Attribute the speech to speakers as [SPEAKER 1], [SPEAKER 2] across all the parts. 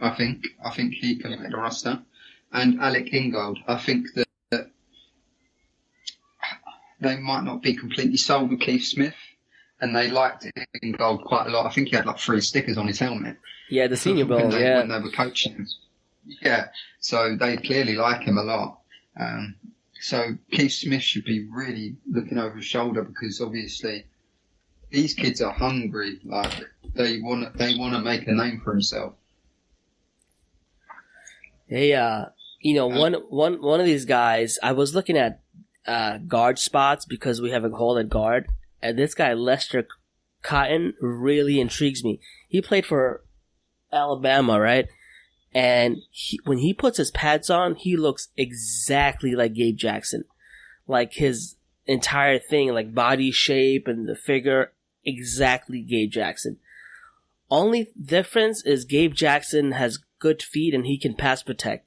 [SPEAKER 1] I think he can make the roster. And Alec Ingold, I think that they might not be completely sold with Keith Smith, and they liked Ingold quite a lot. I think he had like 3 stickers on his helmet.
[SPEAKER 2] Yeah, the Senior Bowl,
[SPEAKER 1] when they were coaching. Yeah, so they clearly like him a lot. So Keith Smith should be really looking over his shoulder, because obviously these kids are hungry. Like they want to make a name for himself.
[SPEAKER 2] Hey, one of these guys, I was looking at guard spots because we have a hole at guard, and this guy Lester Cotton really intrigues me. He played for Alabama, right? And when he puts his pads on, he looks exactly like Gabe Jackson. Like his entire thing, like body shape and the figure, exactly Gabe Jackson. Only difference is Gabe Jackson has good feet and he can pass protect.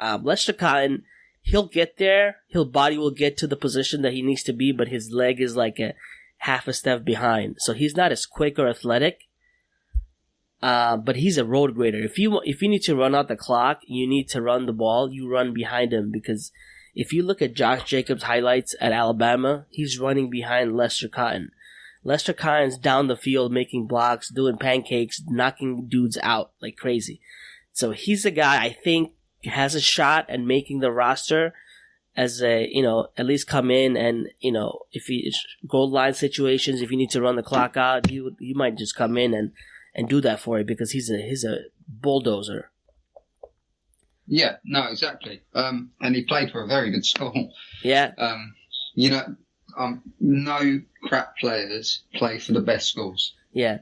[SPEAKER 2] Lester Cotton, he'll get there. His body will get to the position that he needs to be, but his leg is like a half a step behind. So he's not as quick or athletic. But he's a road grader. If you need to run out the clock, you need to run the ball, you run behind him, because if you look at Josh Jacobs' highlights at Alabama, he's running behind Lester Cotton. Lester Cotton's down the field making blocks, doing pancakes, knocking dudes out like crazy. So he's a guy I think has a shot at making the roster as a, at least come in and, if he goal line situations, if you need to run the clock out, you might just come in and do that for you, because he's a bulldozer.
[SPEAKER 1] Yeah, no, exactly. And he played for a very good school.
[SPEAKER 2] Yeah.
[SPEAKER 1] No crap players play for the best schools.
[SPEAKER 2] Yeah.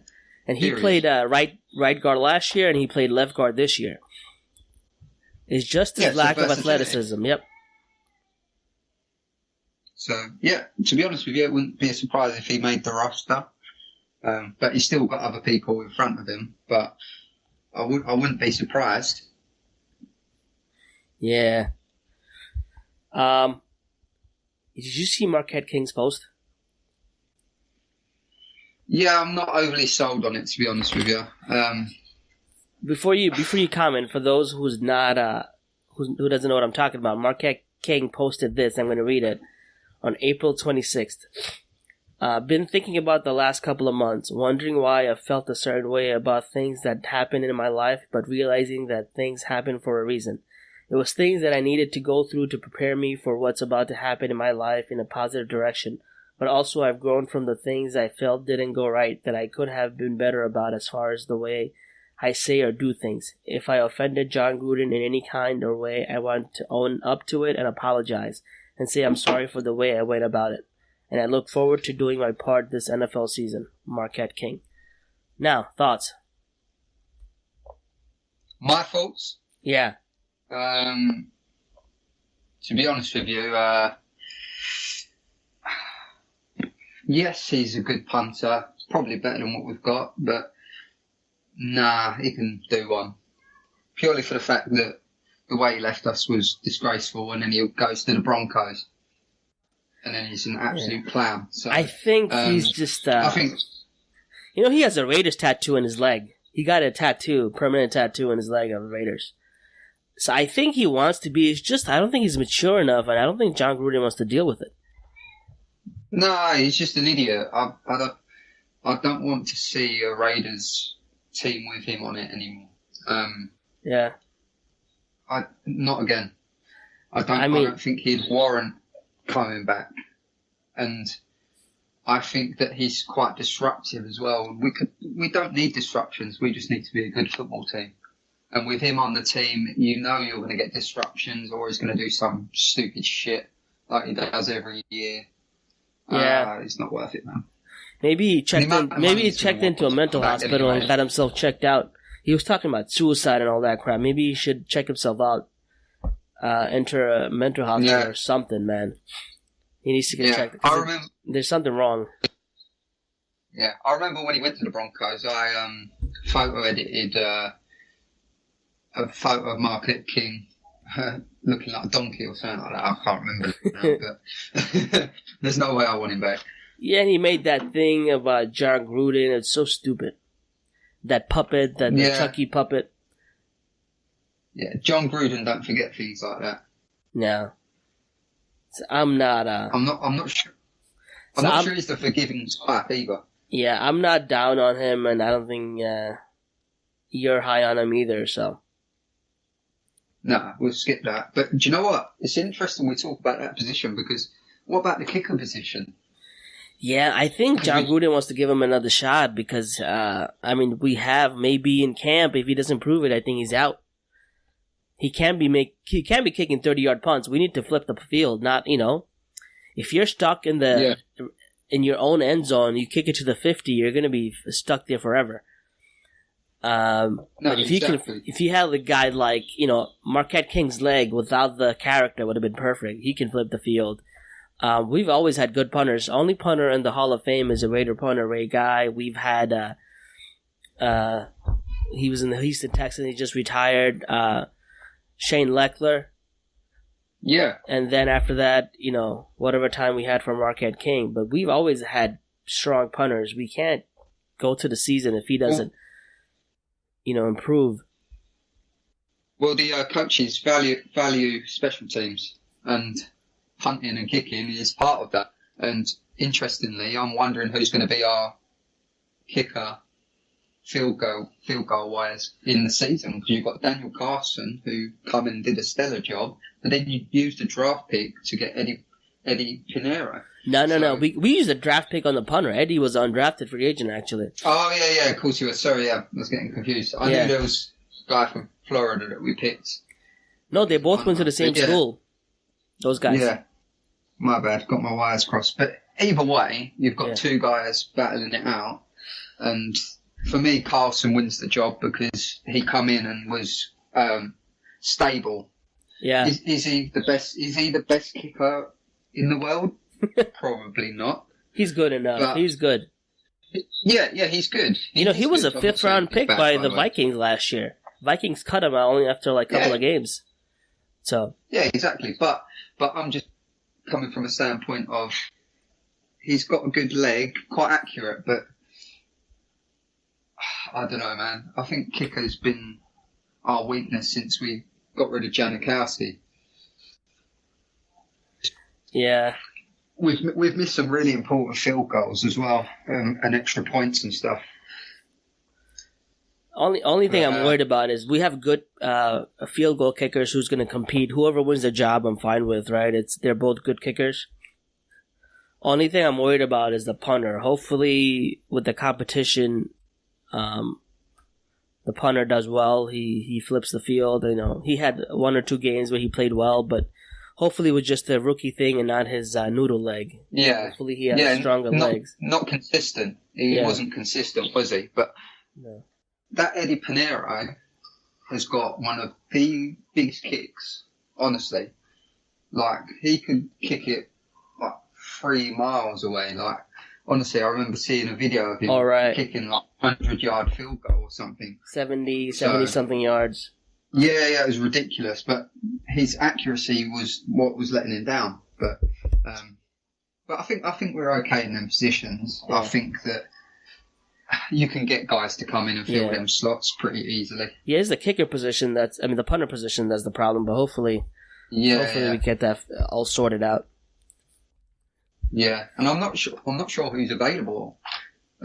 [SPEAKER 2] And he played right guard last year, and he played left guard this year. It's just his lack of athleticism. Yep.
[SPEAKER 1] So, yeah, to be honest with you, it wouldn't be a surprise if he made the roster. But he's still got other people in front of him. But I wouldn't be surprised.
[SPEAKER 2] Yeah. Did you see Marquette King's post?
[SPEAKER 1] Yeah, I'm not overly sold on it, to be honest with you.
[SPEAKER 2] Before you comment, for those who's not who doesn't know what I'm talking about, Marquette King posted this. I'm going to read it on April 26th. Been thinking about the last couple of months, wondering why I felt a certain way about things that happened in my life, but realizing that things happen for a reason. It was things that I needed to go through to prepare me for what's about to happen in my life in a positive direction. But also I've grown from the things I felt didn't go right that I could have been better about as far as the way I say or do things. If I offended John Gruden in any kind or way, I want to own up to it and apologize and say I'm sorry for the way I went about it. And I look forward to doing my part this NFL season. Marquette King. Now, thoughts?
[SPEAKER 1] My thoughts?
[SPEAKER 2] Yeah.
[SPEAKER 1] To be honest with you, yes, he's a good punter. Probably better than what we've got, but nah, he can do one. Purely for the fact that the way he left us was disgraceful, and then he goes to the Broncos. And then he's an absolute clown. So
[SPEAKER 2] I think he's just...
[SPEAKER 1] I think...
[SPEAKER 2] he has a Raiders tattoo in his leg. He got a permanent tattoo in his leg of the Raiders. So I think he wants to be... I don't think he's mature enough, and I don't think John Gruden wants to deal with it.
[SPEAKER 1] No, he's just an idiot. I don't want to see a Raiders team with him on it anymore.
[SPEAKER 2] Yeah.
[SPEAKER 1] Not again. I don't think he'd warrant coming back, and I think that he's quite disruptive as well. We don't need disruptions. We just need to be a good football team. And with him on the team, you're going to get disruptions, or he's going to do some stupid shit like he does every year.
[SPEAKER 2] Yeah,
[SPEAKER 1] it's not worth it, man.
[SPEAKER 2] Maybe he checked into a mental hospital and got himself checked out. He was talking about suicide and all that crap. Maybe he should check himself out. Enter a mental hospital or something, man. He needs to get checked.
[SPEAKER 1] I remember
[SPEAKER 2] there's something wrong.
[SPEAKER 1] Yeah, I remember when he went to the Broncos, I photo edited a photo of Marquette King looking like a donkey or something like that. I can't remember now, but there's no way I want him back. Yeah,
[SPEAKER 2] and he made that thing about John Gruden. It's so stupid. That puppet, the Chucky puppet.
[SPEAKER 1] Yeah, John Gruden don't forget things like that.
[SPEAKER 2] No. So I'm not
[SPEAKER 1] sure. I'm not sure he's the forgiving type either.
[SPEAKER 2] Yeah, I'm not down on him, and I don't think you're high on him either, so.
[SPEAKER 1] No, we'll skip that. But do you know what? It's interesting we talk about that position because what about the kicker position?
[SPEAKER 2] Yeah, I think John Gruden wants to give him another shot because, we have maybe in camp, if he doesn't prove it, I think he's out. He can't be kicking 30-yard punts. We need to flip the field, not, if you're stuck in in your own end zone, you kick it to the 50, you're going to be stuck there forever. But if you had a guy like, Marquette King's leg without the character would have been perfect. He can flip the field. We've always had good punters. Only punter in the Hall of Fame is a Raider punter, Ray Guy. We've had, he was in the Houston Texans. He just retired. Shane Leckler.
[SPEAKER 1] Yeah.
[SPEAKER 2] And then after that, whatever time we had for Marquette King. But we've always had strong punters. We can't go to the season if he doesn't, improve.
[SPEAKER 1] Well, the coaches value special teams, and punting and kicking is part of that. And interestingly, I'm wondering who's going to be our kicker field goal wise in the season, because you've got Daniel Carson, who come and did a stellar job, but then you used a draft pick to get Eddie Pinero.
[SPEAKER 2] No. We used a draft pick on the punter. Eddie was an undrafted free agent, actually.
[SPEAKER 1] Oh, yeah, of course you were. Sorry, yeah, I was getting confused. I knew there was a guy from Florida that we picked.
[SPEAKER 2] No, they both went to the same school. Those guys.
[SPEAKER 1] Yeah, my bad. Got my wires crossed. But either way, you've got two guys battling it out, and for me, Carlson wins the job because he come in and was stable.
[SPEAKER 2] Yeah.
[SPEAKER 1] Is he the best? Is he the best kicker in the world? Probably not.
[SPEAKER 2] He's good enough. He's good.
[SPEAKER 1] Yeah, he's good.
[SPEAKER 2] He was a 5th round pick by the Vikings last year. Vikings cut him out only after a couple of games. So. Yeah,
[SPEAKER 1] exactly. But I'm just coming from a standpoint of he's got a good leg, quite accurate, but I don't know, man. I think kicker's been our weakness since we got rid of Janikowski.
[SPEAKER 2] Yeah.
[SPEAKER 1] We've missed some really important field goals as well, and extra points and stuff.
[SPEAKER 2] Only thing I'm worried about is we have good field goal kickers who's going to compete. Whoever wins the job, I'm fine with, right? They're both good kickers. Only thing I'm worried about is the punter. Hopefully, with the competition, the punter does well. He flips the field. He had 1 or 2 games where he played well, but hopefully it was just a rookie thing and not his noodle leg.
[SPEAKER 1] Yeah.
[SPEAKER 2] Hopefully he has stronger legs.
[SPEAKER 1] Not consistent. He wasn't consistent, was he? But that Eddie Pinero has got one of the biggest kicks, honestly. Like, he could kick it 3 miles away. Like, honestly, I remember seeing a video of him kicking 100-yard field goal or something.
[SPEAKER 2] 70-something yards.
[SPEAKER 1] Yeah, it was ridiculous. But his accuracy was what was letting him down. But I think we're okay in them positions. Yeah. I think that you can get guys to come in and fill them slots pretty easily.
[SPEAKER 2] Yeah, it's the kicker position the punter position that's the problem. But hopefully we get that all sorted out.
[SPEAKER 1] Yeah, and I'm not sure who's available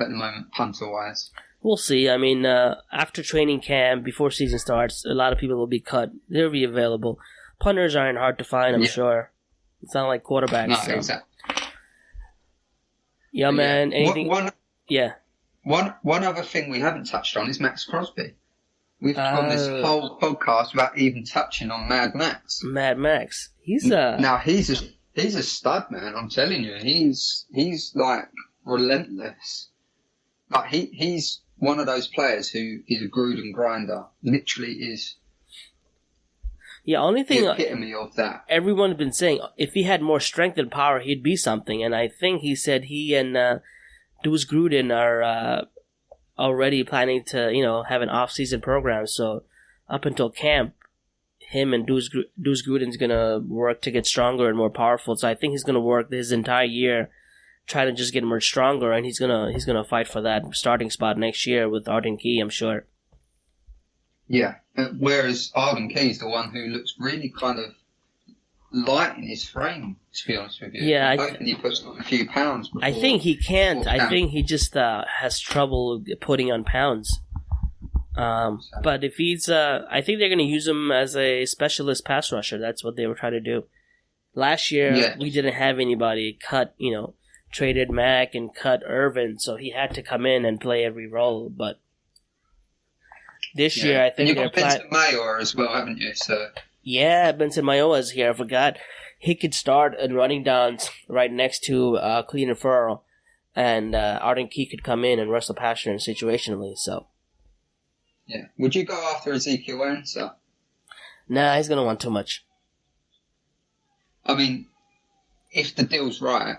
[SPEAKER 1] at the moment, punter-wise.
[SPEAKER 2] We'll see. After training camp, before season starts, a lot of people will be cut. They'll be available. Punters aren't hard to find, I'm sure. It's not like quarterbacks.
[SPEAKER 1] No, exactly.
[SPEAKER 2] Yeah, man. Anything?
[SPEAKER 1] One other thing we haven't touched on is Max Crosby. We've done this whole podcast without even touching on Mad Max.
[SPEAKER 2] Mad Max. He's
[SPEAKER 1] a stud, man. I'm telling you, he's like relentless. Like he's one of those players who is a Gruden grinder. Literally is.
[SPEAKER 2] Yeah, only thing
[SPEAKER 1] the epitome of that.
[SPEAKER 2] Everyone's been saying if he had more strength and power, he'd be something. And I think he said he and Deuce Gruden are already planning to have an off-season program. So up until camp, him and Deuce Gruden's gonna work to get stronger and more powerful. So I think he's gonna work his entire year, trying to just get more stronger, and he's gonna fight for that starting spot next year with Arden Key, I'm sure.
[SPEAKER 1] Yeah, Whereas Arden Key's the one who looks really kind of light in his frame, to be honest with you.
[SPEAKER 2] Yeah,
[SPEAKER 1] I'm hoping he puts on a few pounds.
[SPEAKER 2] I think he can't. I think he just has trouble putting on pounds. But if he's, I think they're going to use him as a specialist pass rusher. That's what they were trying to do. Last year, we didn't have anybody traded Mack and cut Irvin, so he had to come in and play every role. But this year, I think
[SPEAKER 1] they're planning. You've got Benson Mayowa as well, haven't you? So.
[SPEAKER 2] Yeah, Benson Mayowa's here. I forgot. He could start at running downs right next to Cleveland Farrell, and Arden Key could come in and rush the passer in situationally. So.
[SPEAKER 1] Yeah. Would you go after Ezekiel Ansah?
[SPEAKER 2] Nah, he's going to want too much.
[SPEAKER 1] I mean, if the deal's right,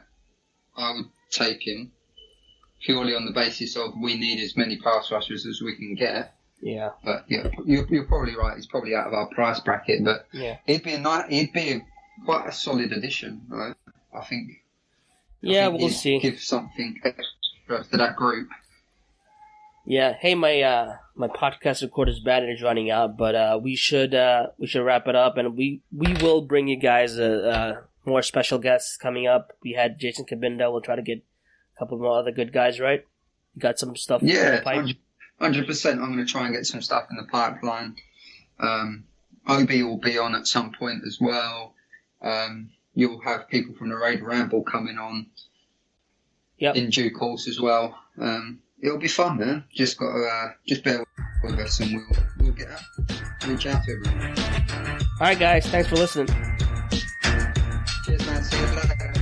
[SPEAKER 1] I would take him purely on the basis of we need as many pass rushers as we can get.
[SPEAKER 2] Yeah.
[SPEAKER 1] But yeah, you're probably right. He's probably out of our price bracket, but
[SPEAKER 2] he'd
[SPEAKER 1] be quite a solid addition, right? I think.
[SPEAKER 2] Yeah, we'll see.
[SPEAKER 1] Give something extra to that group.
[SPEAKER 2] Yeah. Hey, my podcast recorder's battery is running out, but we should wrap it up, and we will bring you guys more special guests coming up. We had Jason Cabinda. We'll try to get a couple more other good guys, right? You got some stuff.
[SPEAKER 1] Yeah, 100%. I'm going to try and get some stuff in the pipeline. OB will be on at some point as well. You'll have people from the Raider Ramble coming on in due course as well. It'll be fun, man. Just got to just bear with us, and we'll reach out to everyone.
[SPEAKER 2] All right, guys. Thanks for listening.
[SPEAKER 1] Cheers, man. See you later.